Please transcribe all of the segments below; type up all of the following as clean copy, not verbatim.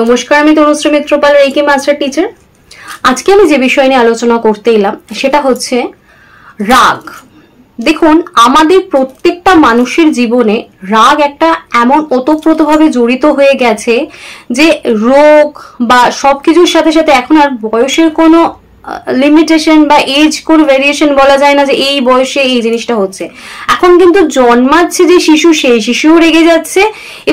নমস্কার, আমি Tanushree Mitrapal, reiki master teacher. আজকে আমি যে বিষয় নিয়ে আলোচনা করতে এলাম সেটা হচ্ছে রাগ। দেখুন, আমাদের প্রত্যেকটা মানুষের জীবনে রাগ একটা এমন ওতপ্রোতভাবে জড়িত হয়ে গেছে যে রোগ বা সবকিছুর সাথে সাথে এখন আর বয়সের কোনো লিমিটেশন বা এজ কোনো ভেরিয়েশন বলা যায় না যে এই বয়সে এই জিনিসটা হচ্ছে। এখন কিন্তু জন্মাচ্ছে যে শিশু, সেই শিশুও রেগে যাচ্ছে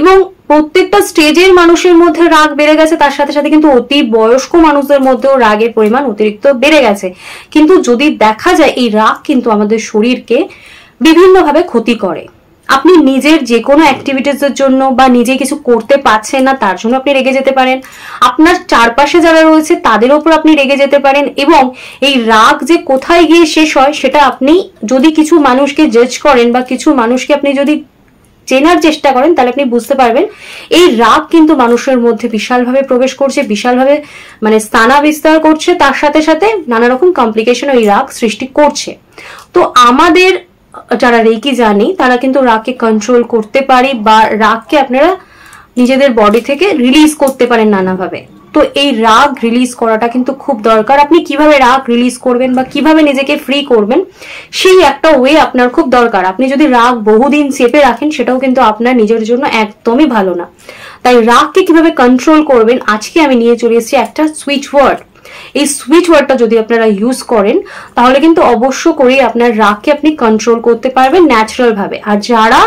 এবং প্রত্যেকটা স্টেজের মানুষের মধ্যে রাগ বেড়ে গেছে। তার সাথে সাথে কিন্তু অতি বয়স্ক মানুষদের মধ্যেও রাগের পরিমাণ অতিরিক্ত বেড়ে গেছে। কিন্তু যদি দেখা যায় এই রাগ কিন্তু আমাদের শরীরকে বিভিন্নভাবে ক্ষতি করে। আপনি নিজের যে কোনো অ্যাক্টিভিটিসের জন্য বা নিজে কিছু করতে পারছেন না তার জন্য আপনি রেগে যেতে পারেন। আপনার চারপাশে যারা রয়েছে তাদের উপর আপনি রেগে যেতে পারেন এবং এই রাগ যে কোথায় গিয়ে শেষ হয় সেটা আপনি যদি কিছু মানুষকে জাজ করেন বা কিছু মানুষকে আপনি যদি চেনার চেষ্টা করেন তাহলে আপনি বুঝতে পারবেন এই রাগ কিন্তু মানুষের মধ্যে বিশালভাবে প্রবেশ করছে, বিশালভাবে স্থানা বিস্তার করছে, তার সাথে সাথে নানা রকম কমপ্লিকেশন এই রাগ সৃষ্টি করছে। তো আমাদের যারা রেকি জানি তারা কিন্তু রাগকে কন্ট্রোল করতে পারি বা রাগকে আপনারা নিজেদের বডি থেকে রিলিজ করতে পারেন নানাভাবে। তো এই রাগ রিলিজ করাটা কিন্তু খুব দরকার। আপনি কিভাবে রাগ রিলিজ করবেন বা কিভাবে নিজেকে ফ্রি করবেন সেই একটা ওয়ে আপনার খুব দরকার। আপনি যদি রাগ বহুদিন চেপে রাখেন সেটাও কিন্তু আপনার নিজের জন্য একদমই ভালো না। তাই রাগকে কিভাবে কন্ট্রোল করবেন আজকে আমি নিয়ে চলে এসেছি একটা সুইচ ওয়ার্ড। এই সুইচ ওয়ার্ডটা যদি আপনারা ইউজ করেন তাহলে কিন্তু অবশ্য করেই আপনার রাগকে আপনি কন্ট্রোল করতে পারবেন ন্যাচারাল ভাবে। আর যারা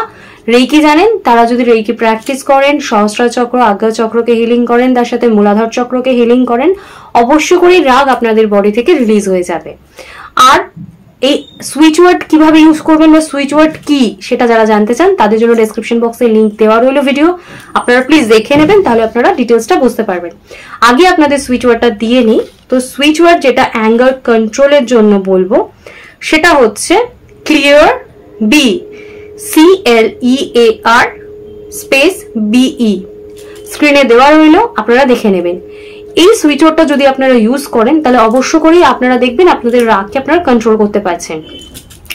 রেকি জানেন তারা যদি রেকি প্র্যাকটিস করেন, সহস্রার চক্র, আজ্ঞা চক্রকে হিলিং করেন, তার সাথে মূলাধার চক্রকে হিলিং করেন, অবশ্য করেই রাগ আপনাদের বডি থেকে রিলিজ হয়ে যাবে। আর এই সুইচ ওয়ার্ড কিভাবে ইউজ করবেন বা সুইচ ওয়ার্ড কি সেটা যারা জানতে চান তাদের জন্য ডেসক্রিপশন বক্সে লিংক দেওয়া রইল ভিডিও, আপনারা প্লিজ দেখে নেবেন, তাহলে আপনারা ডিটেলসটা বুঝতে পারবেন। আগে আপনাদের সুইচ ওয়ার্ডটা দিয়ে নিই। তো সুইচ ওয়ার্ড যেটা অ্যাঙ্গার কন্ট্রোলের জন্য বলবো সেটা হচ্ছে clear be, CLEAR space BE, স্ক্রিনে দেওয়া রইল, আপনারা দেখে নেবেন। এই সুইচ ওয়ার্ডটা যদি আপনারা ইউজ করেন তাহলে অবশ্য করেই আপনারা দেখবেন আপনাদের রাগকে আপনারা কন্ট্রোল করতে পারছেন।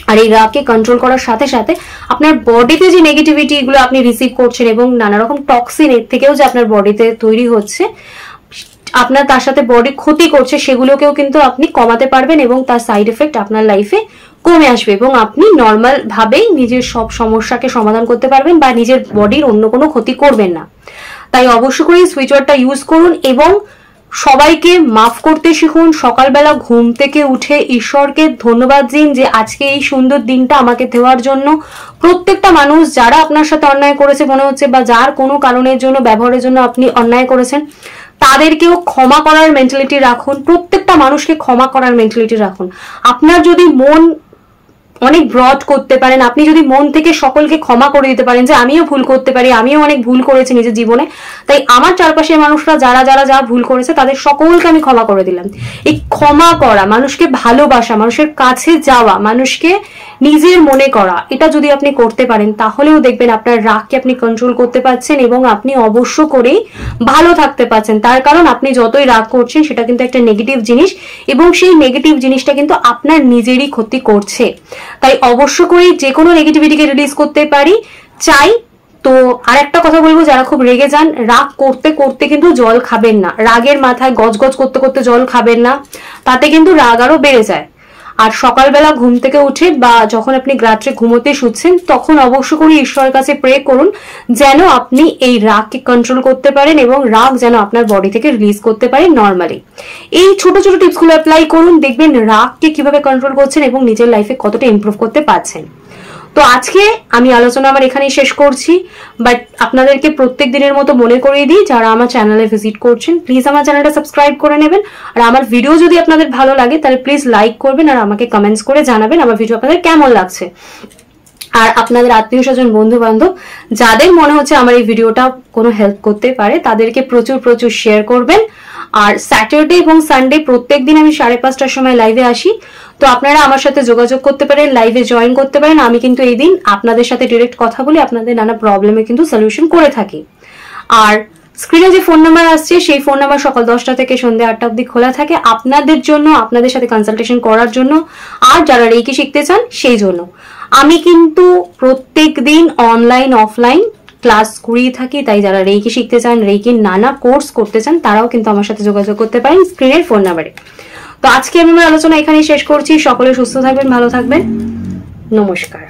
আর এই রাগকে কন্ট্রোল করার সাথে সাথে আপনার বডিতে যে নেগেটিভিটি এগুলো আপনি রিসিভ করছেন এবং নানা রকম টক্সিন এর থেকেও যে আপনার বডিতে তৈরি হচ্ছে, আপনার তার সাথে বডি ক্ষতি করছে, সেগুলোকেও কিন্তু আপনি কমাতে পারবেন এবং তার সাইড এফেক্ট আপনার লাইফে কমে আসবে এবং আপনি নর্মাল ভাবেই নিজের সব সমস্যাকে সমাধান করতে পারবেন বা নিজের বডির অন্য কোনো ক্ষতি করবেন না। তাই অবশ্য করে সুইচ ওয়ার্ডটা ইউজ করুন এবং সবাইকে মাফ করতে শিখুন। সকালবেলা ঘুম থেকে উঠে ঈশ্বরকে ধন্যবাদ দিন যে আজকে এই সুন্দর দিনটা আমাকে দেওয়ার জন্য। প্রত্যেকটা মানুষ যারা আপনার সাথে অন্যায় করেছে মনে হচ্ছে বা যার কোনো কারণের জন্য, ব্যবহারের জন্য আপনি অন্যায় করেছেন, তাদেরকেও ক্ষমা করার মেন্টালিটি রাখুন। প্রত্যেকটা মানুষকে ক্ষমা করার মেন্টালিটি রাখুন। আপনার যদি মন অনেক ব্রড করতে পারেন, আপনি যদি মন থেকে সকলকে ক্ষমা করে দিতে পারেন যে আমিও ভুল করতে পারি, আমিও অনেক ভুল করেছি নিজের জীবনে, তাই আমার চারপাশের মানুষরা যারা যারা যা ভুল করেছে তাদের সকলকে আমি ক্ষমা করে দিলাম। এই ক্ষমা করা, মানুষকে ভালোবাসা, মানুষের কাছে যাওয়া, মানুষকে নিজের মনে করা, এটা যদি আপনি করতে পারেন তাহলেও দেখবেন আপনার রাগকে আপনি কন্ট্রোল করতে পারছেন এবং আপনি অবশ্য করেই ভালো থাকতে পারছেন। তার কারণ আপনি যতই রাগ করছেন সেটা কিন্তু একটা নেগেটিভ জিনিস এবং সেই নেগেটিভ জিনিসটা কিন্তু আপনার নিজেরই ক্ষতি করছে। তাই অবশ্য করেই যে কোনো নেগেটিভিটিকে রিলিজ করতে পারি চাই। তো আর একটা কথা বলবো, যারা খুব রেগে যান, রাগ করতে করতে কিন্তু জল খাবেন না। রাগের মাথায় গজগজ করতে করতে জল খাবেন না, তাতে কিন্তু রাগ আরো বেড়ে যায়। আর সকালবেলা ঘুম থেকে উঠে বা যখন আপনি রাত্রে ঘুমোতে শুচ্ছেন তখন অবশ্য করে ঈশ্বরের কাছে প্রে করুন যেন আপনি এই রাগকে কন্ট্রোল করতে পারেন এবং রাগ যেন আপনার বডি থেকে রিলিজ করতে পারেন নর্মালি। এই ছোট ছোট টিপসগুলো অ্যাপ্লাই করুন, দেখবেন রাগকে কিভাবে কন্ট্রোল করছেন এবং নিজের লাইফে কতটা ইমপ্রুভ করতে পারছেন। তো আজকে আমি আলোচনা আমার এখানেই শেষ করছি, বাট আপনাদেরকে প্রত্যেক দিনের মতো মনে করিয়ে দিই যারা আমার চ্যানেলে ভিজিট করছেন প্লিজ আমার চ্যানেলটা সাবস্ক্রাইব করে নেবেন। আর আমার ভিডিও যদি আপনাদের ভালো লাগে তাহলে প্লিজ লাইক করবেন আর আমাকে কমেন্টস করে জানাবেন আমার ভিডিও আপনাদের কেমন লাগছে। আর আপনাদের আত্মীয় স্বজন, বন্ধু বান্ধব যাদের মনে হচ্ছে আমার এই ভিডিওটা কোনো হেল্প করতে পারে তাদেরকে প্রচুর প্রচুর শেয়ার করবেন। আর স্যাটারডে এবং সানডে প্রত্যেক দিন আমি 5:30টার সময় লাইভে আসি, তো আপনারা আমার সাথে যোগাযোগ করতে পারেন, লাইভে জয়েন করতে পারেন। আমি কিন্তু এই দিন আপনাদের সাথে ডিরেক্ট কথা বলে আপনাদের নানা প্রবলেমে কিন্তু সলিউশন করে থাকি। আর স্ক্রিনে যে ফোন নাম্বার আসছে সেই ফোন নাম্বার সকাল 10টা থেকে সন্ধ্যা 8টা অবধি খোলা থাকে আপনাদের জন্য, আপনাদের সাথে কনসালটেশন করার জন্য আর যারা রেকি শিখতে চান সেই জন্য। আমি কিন্তু প্রত্যেক দিন অনলাইন অফলাইন ক্লাস করিয়ে থাকি, তাই যারা রেকি শিখতে চান, রেকির নানা কোর্স করতে চান, তারাও কিন্তু আমার সাথে যোগাযোগ করতে পারেন স্ক্রিনের ফোন নাম্বারে। তো আজকে আমি আমার আলোচনা এখানেই শেষ করছি। সকলে সুস্থ থাকবেন, ভালো থাকবেন, নমস্কার।